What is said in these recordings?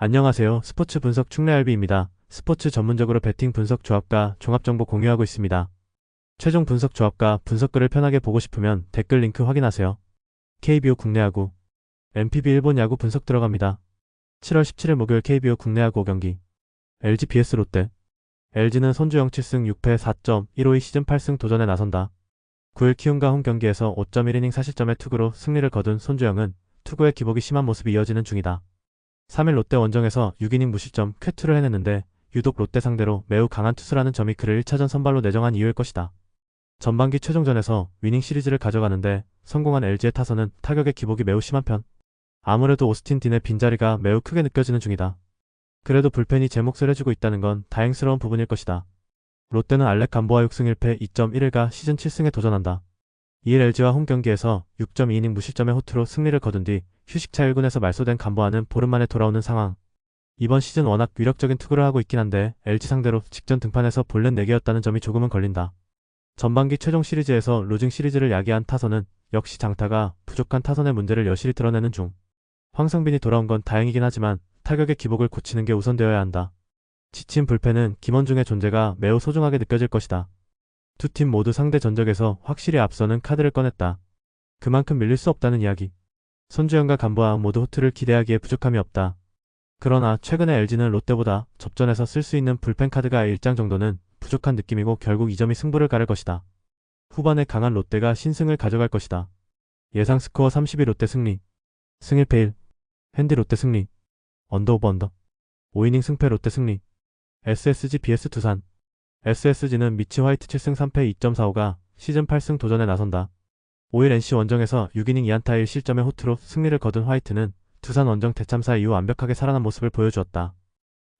안녕하세요. 스포츠 분석 충래알비입니다. 스포츠 전문적으로 배팅 분석 조합과 종합정보 공유하고 있습니다. 최종 분석 조합과 분석글을 편하게 보고 싶으면 댓글 링크 확인하세요. KBO 국내야구 MPB 일본 야구 분석 들어갑니다. 7월 17일 목요일 KBO 국내야구 경기 LG vs 롯데. LG는 손주영 7승 6패 4.152 시즌 8승 도전에 나선다. 9일 키움과 홈 경기에서 5.1이닝 4실점의 투구로 승리를 거둔 손주영은 투구의 기복이 심한 모습이 이어지는 중이다. 3일 롯데 원정에서 6이닝 무실점 쾌투를 해냈는데 유독 롯데 상대로 매우 강한 투수라는 점이 그를 1차전 선발로 내정한 이유일 것이다. 전반기 최종전에서 위닝 시리즈를 가져가는데 성공한 LG의 타선은 타격의 기복이 매우 심한 편. 아무래도 오스틴 딘의 빈자리가 매우 크게 느껴지는 중이다. 그래도 불펜이 제 몫을 해주고 있다는 건 다행스러운 부분일 것이다. 롯데는 알렉 감보아 6승 1패 2.1일가 시즌 7승에 도전한다. 2일 LG와 홈 경기에서 6.2이닝 무실점의 호투로 승리를 거둔 뒤 휴식차 1군에서 말소된 감보아는 보름 만에 돌아오는 상황. 이번 시즌 워낙 위력적인 투구를 하고 있긴 한데 LG 상대로 직전 등판에서 볼넷 4개였다는 점이 조금은 걸린다. 전반기 최종 시리즈에서 루징 시리즈를 야기한 타선은 역시 장타가 부족한 타선의 문제를 여실히 드러내는 중. 황성빈이 돌아온 건 다행이긴 하지만 타격의 기복을 고치는 게 우선되어야 한다. 지친 불펜은 김원중의 존재가 매우 소중하게 느껴질 것이다. 두 팀 모두 상대 전적에서 확실히 앞서는 카드를 꺼냈다. 그만큼 밀릴 수 없다는 이야기. 손주영과 감보아 모두 호투를 기대하기에 부족함이 없다. 그러나 최근에 LG는 롯데보다 접전에서 쓸 수 있는 불펜 카드가 1장 정도는 부족한 느낌이고 결국 이 점이 승부를 가를 것이다. 후반에 강한 롯데가 신승을 가져갈 것이다. 예상 스코어 32 롯데 승리. 승 1패 1. 핸디 롯데 승리. 언더 오버 언더. 5이닝 승패 롯데 승리. SSG vs 두산. SSG는 미치 화이트 7승 3패 2.45가 시즌 8승 도전에 나선다. 5일 NC 원정에서 6이닝 2안타 1실점의 호투로 승리를 거둔 화이트는 두산 원정 대참사 이후 완벽하게 살아난 모습을 보여주었다.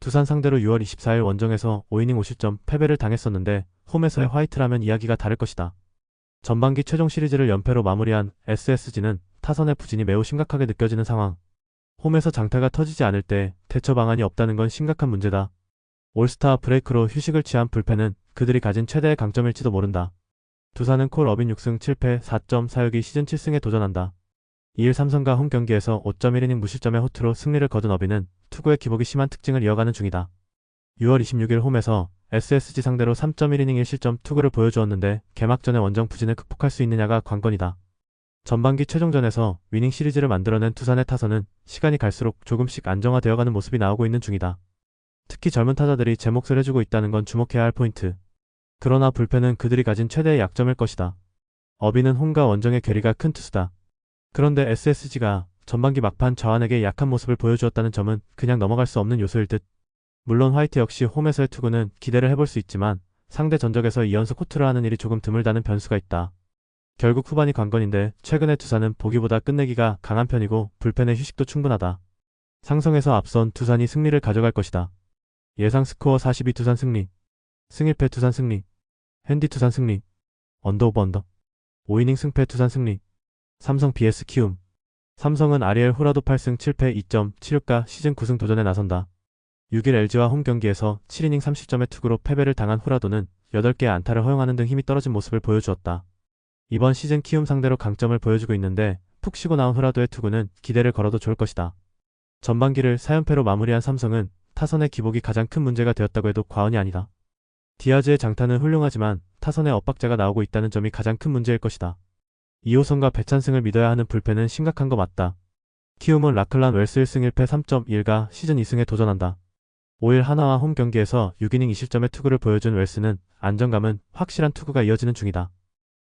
두산 상대로 6월 24일 원정에서 5이닝 5실점 패배를 당했었는데 홈에서의 화이트라면 이야기가 다를 것이다. 전반기 최종 시리즈를 연패로 마무리한 SSG는 타선의 부진이 매우 심각하게 느껴지는 상황. 홈에서 장타가 터지지 않을 때 대처 방안이 없다는 건 심각한 문제다. 올스타 브레이크로 휴식을 취한 불펜은 그들이 가진 최대의 강점일지도 모른다. 두산은 콜 어빈 6승 7패 4.46이 시즌 7승에 도전한다. 2일 삼성과 홈 경기에서 5.1이닝 무실점의 호투로 승리를 거둔 어빈은 투구의 기복이 심한 특징을 이어가는 중이다. 6월 26일 홈에서 SSG 상대로 3.1이닝 1실점 투구를 보여주었는데 개막전의 원정 부진을 극복할 수 있느냐가 관건이다. 전반기 최종전에서 위닝 시리즈를 만들어낸 두산의 타선은 시간이 갈수록 조금씩 안정화되어가는 모습이 나오고 있는 중이다. 특히 젊은 타자들이 제 몫을 해주고 있다는 건 주목해야 할 포인트. 그러나 불펜은 그들이 가진 최대의 약점일 것이다. 어빈은 홈과 원정의 괴리가 큰 투수다. 그런데 SSG가 전반기 막판 좌완에게 약한 모습을 보여주었다는 점은 그냥 넘어갈 수 없는 요소일 듯. 물론 화이트 역시 홈에서의 투구는 기대를 해볼 수 있지만 상대 전적에서 2연속 호투를 하는 일이 조금 드물다는 변수가 있다. 결국 후반이 관건인데 최근의 두산은 보기보다 끝내기가 강한 편이고 불펜의 휴식도 충분하다. 상성에서 앞선 두산이 승리를 가져갈 것이다. 예상 스코어 42 두산 승리. 승 1패 두산 승리. 핸디 두산 승리. 언더 오버 언더. 5이닝 승패 두산 승리. 삼성 vs 키움. 삼성은 아리엘 후라도 8승 7패 2.76가 시즌 9승 도전에 나선다. 6일 LG와 홈 경기에서 7이닝 3실점의 투구로 패배를 당한 후라도는 8개의 안타를 허용하는 등 힘이 떨어진 모습을 보여주었다. 이번 시즌 키움 상대로 강점을 보여주고 있는데 푹 쉬고 나온 후라도의 투구는 기대를 걸어도 좋을 것이다. 전반기를 4연패로 마무리한 삼성은 타선의 기복이 가장 큰 문제가 되었다고 해도 과언이 아니다. 디아즈의 장타는 훌륭하지만 타선의 엇박자가 나오고 있다는 점이 가장 큰 문제일 것이다. 이호선과 배찬승을 믿어야 하는 불펜은 심각한 거 맞다. 키움은 라클란 웰스 1승 1패 3.1가 시즌 2승에 도전한다. 5일 하나와 홈 경기에서 6이닝 2실점의 투구를 보여준 웰스는 안정감은 확실한 투구가 이어지는 중이다.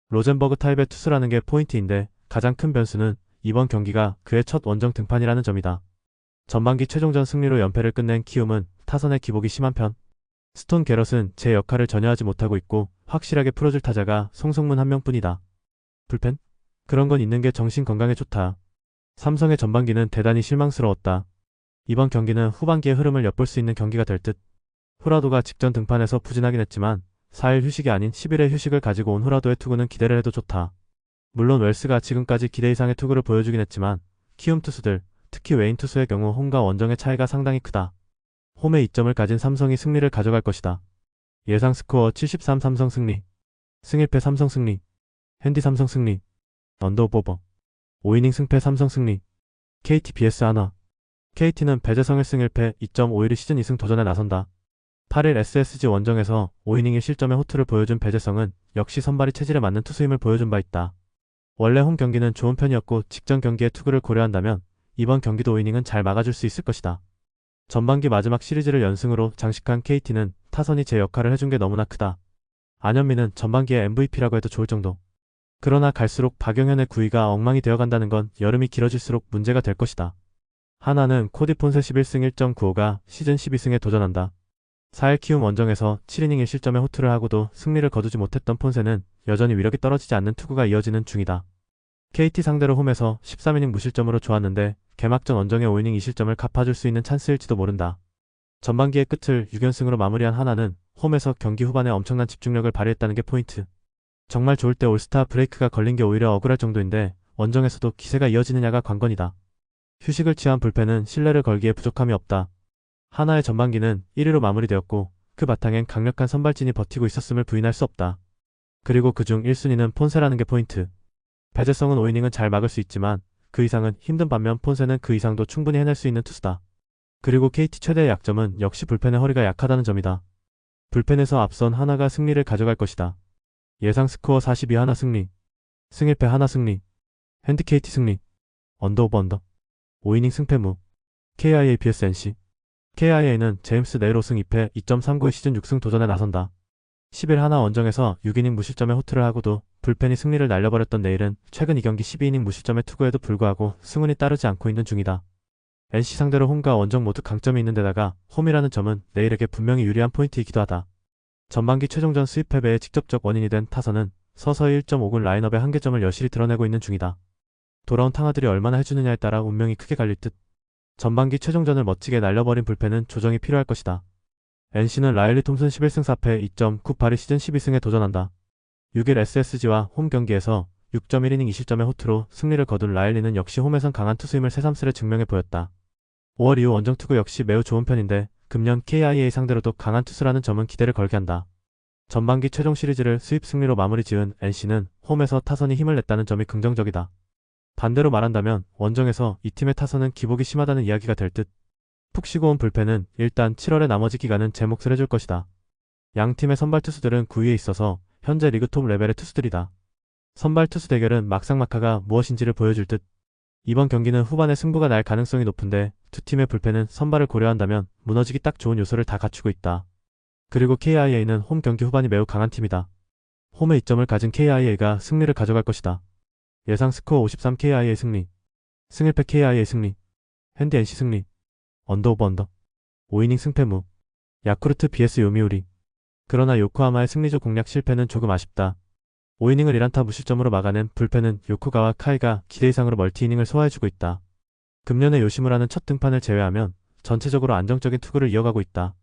로젠버그 타입의 투수라는 게 포인트인데 가장 큰 변수는 이번 경기가 그의 첫 원정 등판이라는 점이다. 전반기 최종전 승리로 연패를 끝낸 키움은 타선의 기복이 심한 편. 스톤 게럿은 제 역할을 전혀 하지 못하고 있고 확실하게 풀어줄 타자가 송성문 한 명뿐이다. 불펜? 그런 건 있는 게 정신 건강에 좋다. 삼성의 전반기는 대단히 실망스러웠다. 이번 경기는 후반기의 흐름을 엿볼 수 있는 경기가 될 듯. 후라도가 직전 등판에서 부진하긴 했지만 4일 휴식이 아닌 10일의 휴식을 가지고 온 후라도의 투구는 기대를 해도 좋다. 물론 웰스가 지금까지 기대 이상의 투구를 보여주긴 했지만 키움 투수들, 특히 외인 투수의 경우 홈과 원정의 차이가 상당히 크다. 홈에 이점을 가진 삼성이 승리를 가져갈 것이다. 예상 스코어 73 삼성 승리. 승 1패 삼성 승리. 핸디 삼성 승리. 언더 오버. 5이닝 승패 삼성 승리. KT vs 한화. KT는 배재성 1승 1패 2.51위 시즌 2승 도전에 나선다. 8일 SSG 원정에서 5이닝 1실점의 호투를 보여준 배재성은 역시 선발이 체질에 맞는 투수임을 보여준 바 있다. 원래 홈 경기는 좋은 편이었고 직전 경기의 투구를 고려한다면 이번 경기도 5이닝은 잘 막아줄 수 있을 것이다. 전반기 마지막 시리즈를 연승으로 장식한 KT는 타선이 제 역할을 해준 게 너무나 크다. 안현민은 전반기에 MVP라고 해도 좋을 정도. 그러나 갈수록 박영현의 구위가 엉망이 되어간다는 건 여름이 길어질수록 문제가 될 것이다. 하나는 코디 폰세 11승 1.95가 시즌 12승에 도전한다. 4일 키움 원정에서 7이닝 1실점의 호투를 하고도 승리를 거두지 못했던 폰세는 여전히 위력이 떨어지지 않는 투구가 이어지는 중이다. KT 상대로 홈에서 13이닝 무실점으로 좋았는데 개막전 원정의 5이닝 2실점을 갚아줄 수 있는 찬스일지도 모른다. 전반기의 끝을 6연승으로 마무리한 하나는 홈에서 경기 후반에 엄청난 집중력을 발휘했다는 게 포인트. 정말 좋을 때 올스타 브레이크가 걸린 게 오히려 억울할 정도인데 원정에서도 기세가 이어지느냐가 관건이다. 휴식을 취한 불펜은 신뢰를 걸기에 부족함이 없다. 하나의 전반기는 1위로 마무리되었고 그 바탕엔 강력한 선발진이 버티고 있었음을 부인할 수 없다. 그리고 그중 1순위는 폰세라는 게 포인트. 배재성은 5이닝은 잘 막을 수 있지만 그 이상은 힘든 반면 폰세는 그 이상도 충분히 해낼 수 있는 투수다. 그리고 KT 최대의 약점은 역시 불펜의 허리가 약하다는 점이다. 불펜에서 앞선 하나가 승리를 가져갈 것이다. 예상 스코어 42 하나 승리, 승 1패 하나 승리, 핸디 KT 승리, 언더 오버 언더, 5이닝 승패무, KIA vs NC. KIA는 제임스 네일 5승 2패 2.39의 시즌 6승 도전에 나선다. 10일 하나 원정에서 6이닝 무실점의 호투를 하고도 불펜이 승리를 날려버렸던 네일은 최근 2경기 12이닝 무실점의 투구에도 불구하고 승운이 따르지 않고 있는 중이다. NC 상대로 홈과 원정 모두 강점이 있는 데다가 홈이라는 점은 네일에게 분명히 유리한 포인트이기도 하다. 전반기 최종전 수입 패배의 직접적 원인이 된 타선은 서서히 1.5군 라인업의 한계점을 여실히 드러내고 있는 중이다. 돌아온 탕아들이 얼마나 해주느냐에 따라 운명이 크게 갈릴 듯. 전반기 최종전을 멋지게 날려버린 불펜은 조정이 필요할 것이다. NC는 라일리 톰슨 11승 4패 2.98의 시즌 12승에 도전한다. 6일 SSG와 홈 경기에서 6.1이닝 2실점의 호투로 승리를 거둔 라일리는 역시 홈에선 강한 투수임을 새삼스레 증명해 보였다. 5월 이후 원정 투구 역시 매우 좋은 편인데 금년 KIA 상대로도 강한 투수라는 점은 기대를 걸게 한다. 전반기 최종 시리즈를 수입 승리로 마무리 지은 NC는 홈에서 타선이 힘을 냈다는 점이 긍정적이다. 반대로 말한다면 원정에서 이 팀의 타선은 기복이 심하다는 이야기가 될 듯. 푹 쉬고 온 불펜은 일단 7월의 나머지 기간은 제 몫을 해줄 것이다. 양 팀의 선발 투수들은 9위에 있어서 현재 리그 톱 레벨의 투수들이다. 선발 투수 대결은 막상막하가 무엇인지를 보여줄 듯. 이번 경기는 후반에 승부가 날 가능성이 높은데 두 팀의 불펜은 선발을 고려한다면 무너지기 딱 좋은 요소를 다 갖추고 있다. 그리고 KIA는 홈 경기 후반이 매우 강한 팀이다. 홈에 이점을 가진 KIA가 승리를 가져갈 것이다. 예상 스코어 53 KIA 승리, 승 1패 KIA 승리, 핸디 NC 승리, 언더 오버 언더, 5이닝 승패무, 야쿠르트 vs 요미우리. 그러나 요코하마의 승리조 공략 실패는 조금 아쉽다. 5이닝을 1안타 무실점으로 막아낸 불펜은 요코가와 카이가 기대 이상으로 멀티이닝을 소화해주고 있다. 금년에 요시무라는 첫 등판을 제외하면 전체적으로 안정적인 투구를 이어가고 있다.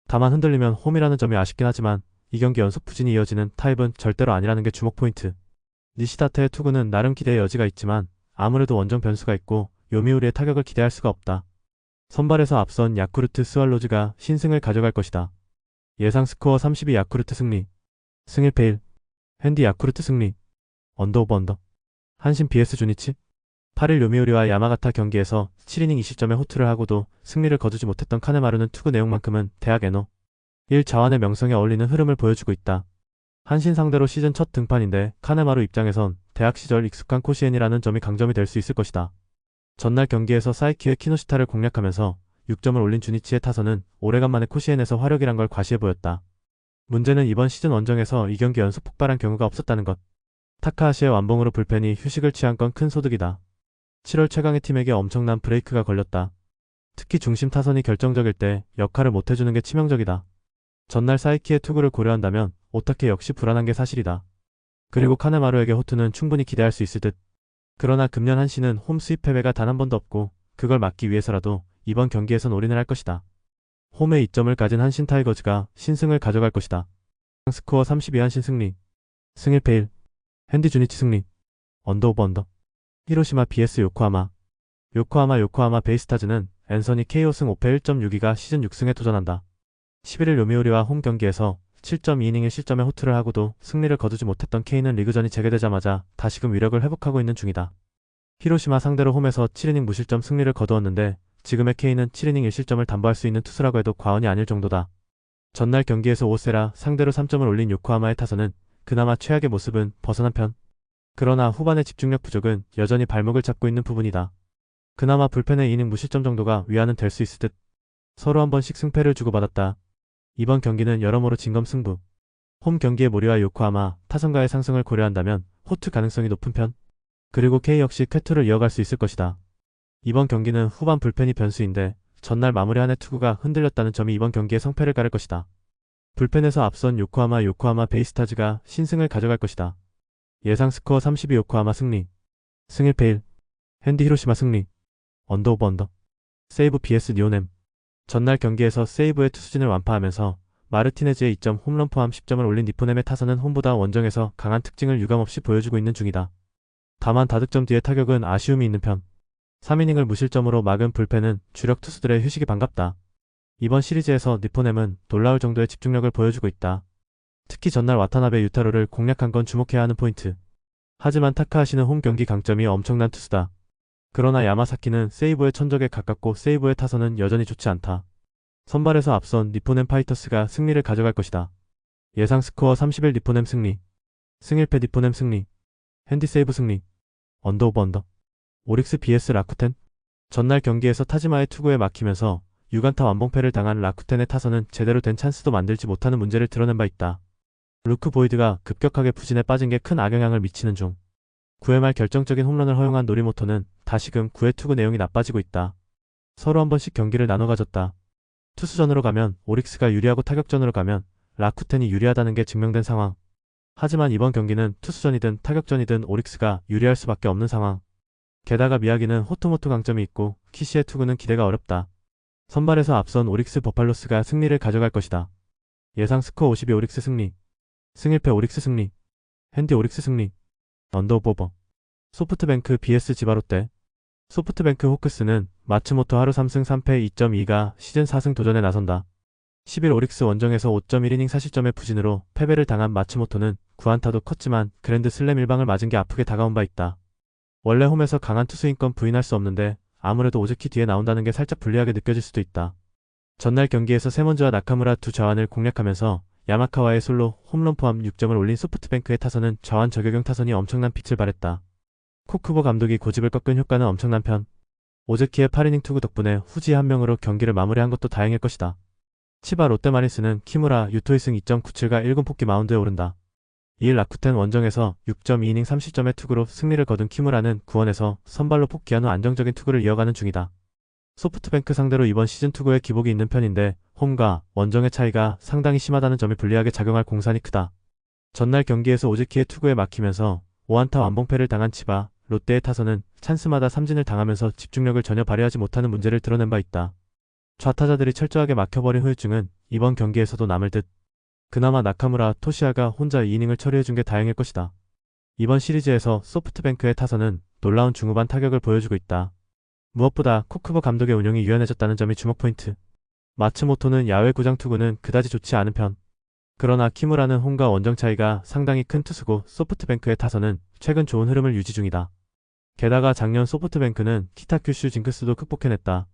다만 흔들리면 홈이라는 점이 아쉽긴 하지만 이 경기 연속 부진이 이어지는 타입은 절대로 아니라는 게 주목 포인트. 니시다테의 투구는 나름 기대의 여지가 있지만 아무래도 원정 변수가 있고 요미우리의 타격을 기대할 수가 없다. 선발에서 앞선 야쿠르트 스왈로즈가 신승을 가져갈 것이다. 예상 스코어 32 야쿠르트 승리, 승 1패 1, 핸디 야쿠르트 승리, 언더 오버 언더, 한신 vs 주니치. 8일 요미우리와 야마가타 경기에서 7이닝 2실점의 호투를 하고도 승리를 거두지 못했던 카네마루는 투구 내용만큼은 대학 에노 1 자완의 명성에 어울리는 흐름을 보여주고 있다. 한신 상대로 시즌 첫 등판인데 카네마루 입장에선 대학 시절 익숙한 코시엔이라는 점이 강점이 될 수 있을 것이다. 전날 경기에서 사이키의 키노시타를 공략하면서 6점을 올린 주니치의 타선은 오래간만에 코시엔에서 화력이란 걸 과시해 보였다. 문제는 이번 시즌 원정에서 2경기 연속 폭발한 경우가 없었다는 것. 타카하시의 완봉으로 불펜이 휴식을 취한 건 큰 소득이다. 7월 최강의 팀에게 엄청난 브레이크가 걸렸다. 특히 중심 타선이 결정적일 때 역할을 못해주는 게 치명적이다. 전날 사이키의 투구를 고려한다면 오타케 역시 불안한 게 사실이다. 그리고 카네마루에게 호투는 충분히 기대할 수 있을 듯. 그러나 금년 한신은 홈 수입 패배가 단 한 번도 없고 그걸 막기 위해서라도 이번 경기에선 올인을 할 것이다. 홈에 이점을 가진 한신 타이거즈가 신승을 가져갈 것이다. 스코어 32 한신 승리, 승 1패 1, 핸디 주니치 승리, 언더 오버 언더, 히로시마 vs 요코하마. 요코하마 베이스타즈는 앤서니 KO승 5패 1.62가 시즌 6승에 도전한다. 11일 요미우리와 홈 경기에서 7.2이닝의 실점에 호투를 하고도 승리를 거두지 못했던 K는 리그전이 재개되자마자 다시금 위력을 회복하고 있는 중이다. 히로시마 상대로 홈에서 7이닝 무실점 승리를 거두었는데 지금의 K는 7이닝 1실점을 담보할 수 있는 투수라고 해도 과언이 아닐 정도다. 전날 경기에서 5세라 상대로 3점을 올린 요코하마의 타선은 그나마 최악의 모습은 벗어난 편. 그러나 후반의 집중력 부족은 여전히 발목을 잡고 있는 부분이다. 그나마 불펜의 이닝 무실점 정도가 위안은 될 수 있을 듯. 서로 한 번씩 승패를 주고받았다. 이번 경기는 여러모로 진검승부. 홈 경기의 모리와 요코하마 타선가의 상승을 고려한다면 호투 가능성이 높은 편. 그리고 K 역시 쾌투를 이어갈 수 있을 것이다. 이번 경기는 후반 불펜이 변수인데 전날 마무리한 투구가 흔들렸다는 점이 이번 경기의 성패를 가를 것이다. 불펜에서 앞선 요코하마 베이스타즈가 신승을 가져갈 것이다. 예상 스코어 32 요코하마 승리. 승일패 1. 핸디 히로시마 승리. 언더 오버 언더. 세이브 BS 니오넴. 전날 경기에서 세이브의 투수진을 완파하면서 마르티네즈의 2점 홈런 포함 10점을 올린 니포넴의 타선은 홈보다 원정에서 강한 특징을 유감없이 보여주고 있는 중이다. 다만 다득점 뒤의 타격은 아쉬움이 있는 편. 3이닝을 무실점으로 막은 불펜은 주력 투수들의 휴식이 반갑다. 이번 시리즈에서 니포넴은 놀라울 정도의 집중력을 보여주고 있다. 특히 전날 와타나베 유타로를 공략한 건 주목해야 하는 포인트. 하지만 타카하시는 홈 경기 강점이 엄청난 투수다. 그러나 야마사키는 세이브의 천적에 가깝고 세이브의 타선은 여전히 좋지 않다. 선발에서 앞선 니포넴 파이터스가 승리를 가져갈 것이다. 예상 스코어 31 니포넴 승리. 승일패 니포넴 승리. 핸디 세이브 승리. 언더 오버 언더. 오릭스 vs 라쿠텐. 전날 경기에서 타지마의 투구에 막히면서 6안타 완봉패를 당한 라쿠텐의 타선은 제대로 된 찬스도 만들지 못하는 문제를 드러낸 바 있다. 루크 보이드가 급격하게 부진에 빠진 게 큰 악영향을 미치는 중. 9회 말 결정적인 홈런을 허용한 노리모토는 다시금 9회 투구 내용이 나빠지고 있다. 서로 한 번씩 경기를 나눠 가졌다. 투수전으로 가면 오릭스가 유리하고 타격전으로 가면 라쿠텐이 유리하다는 게 증명된 상황. 하지만 이번 경기는 투수전이든 타격전이든 오릭스가 유리할 수밖에 없는 상황. 게다가 미야기는 호토모토 강점이 있고 키시의 투구는 기대가 어렵다. 선발에서 앞선 오릭스 버팔로스가 승리를 가져갈 것이다. 예상 스코어 52 오릭스 승리. 승일패 오릭스 승리. 핸디 오릭스 승리. 언더 오버. 소프트뱅크 vs 지바롯데. 소프트뱅크 호크스는 마츠모토 하루 3승 3패 2.2가 시즌 4승 도전에 나선다. 10일 오릭스 원정에서 5.1이닝 4실점의 부진으로 패배를 당한 마츠모토는 9안타도 컸지만 그랜드 슬램 1방을 맞은 게 아프게 다가온 바 있다. 원래 홈에서 강한 투수인 건 부인할 수 없는데 아무래도 오즈키 뒤에 나온다는 게 살짝 불리하게 느껴질 수도 있다. 전날 경기에서 세먼즈와 나카무라 두 좌완을 공략하면서 야마카와의 솔로 홈런 포함 6점을 올린 소프트뱅크의 타선은 좌완 저격용 타선이 엄청난 빛을 발했다. 코쿠보 감독이 고집을 꺾은 효과는 엄청난 편. 오즈키의 8이닝 투구 덕분에 후지 한 명으로 경기를 마무리한 것도 다행일 것이다. 치바 롯데마린스는 키무라 유토이승 2.97가 1군 폭기 마운드에 오른다. 이일 라쿠텐 원정에서 6.2이닝 3실점의 투구로 승리를 거둔 키무라는 구원에서 선발로 복귀한 후 안정적인 투구를 이어가는 중이다. 소프트뱅크 상대로 이번 시즌 투구에 기복이 있는 편인데 홈과 원정의 차이가 상당히 심하다는 점이 불리하게 작용할 공산이 크다. 전날 경기에서 오즈키의 투구에 막히면서 5안타 완봉패를 당한 치바, 롯데의 타선은 찬스마다 삼진을 당하면서 집중력을 전혀 발휘하지 못하는 문제를 드러낸 바 있다. 좌타자들이 철저하게 막혀버린 후유증은 이번 경기에서도 남을 듯. 그나마 나카무라, 토시아가 혼자 2이닝을 처리해준 게 다행일 것이다. 이번 시리즈에서 소프트뱅크의 타선은 놀라운 중후반 타격을 보여주고 있다. 무엇보다 코쿠보 감독의 운영이 유연해졌다는 점이 주목 포인트. 마츠모토는 야외 구장 투구는 그다지 좋지 않은 편. 그러나 키무라는 홈과 원정 차이가 상당히 큰 투수고 소프트뱅크의 타선은 최근 좋은 흐름을 유지 중이다. 게다가 작년 소프트뱅크는 키타 큐슈 징크스도 극복해냈다.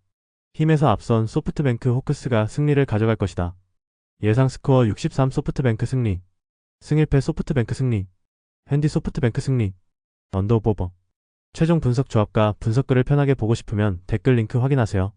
힘에서 앞선 소프트뱅크 호크스가 승리를 가져갈 것이다. 예상 스코어 63 소프트뱅크 승리. 승일패 소프트뱅크 승리. 핸디 소프트뱅크 승리. 언더 오버. 최종 분석 조합과 분석글을 편하게 보고 싶으면 댓글 링크 확인하세요.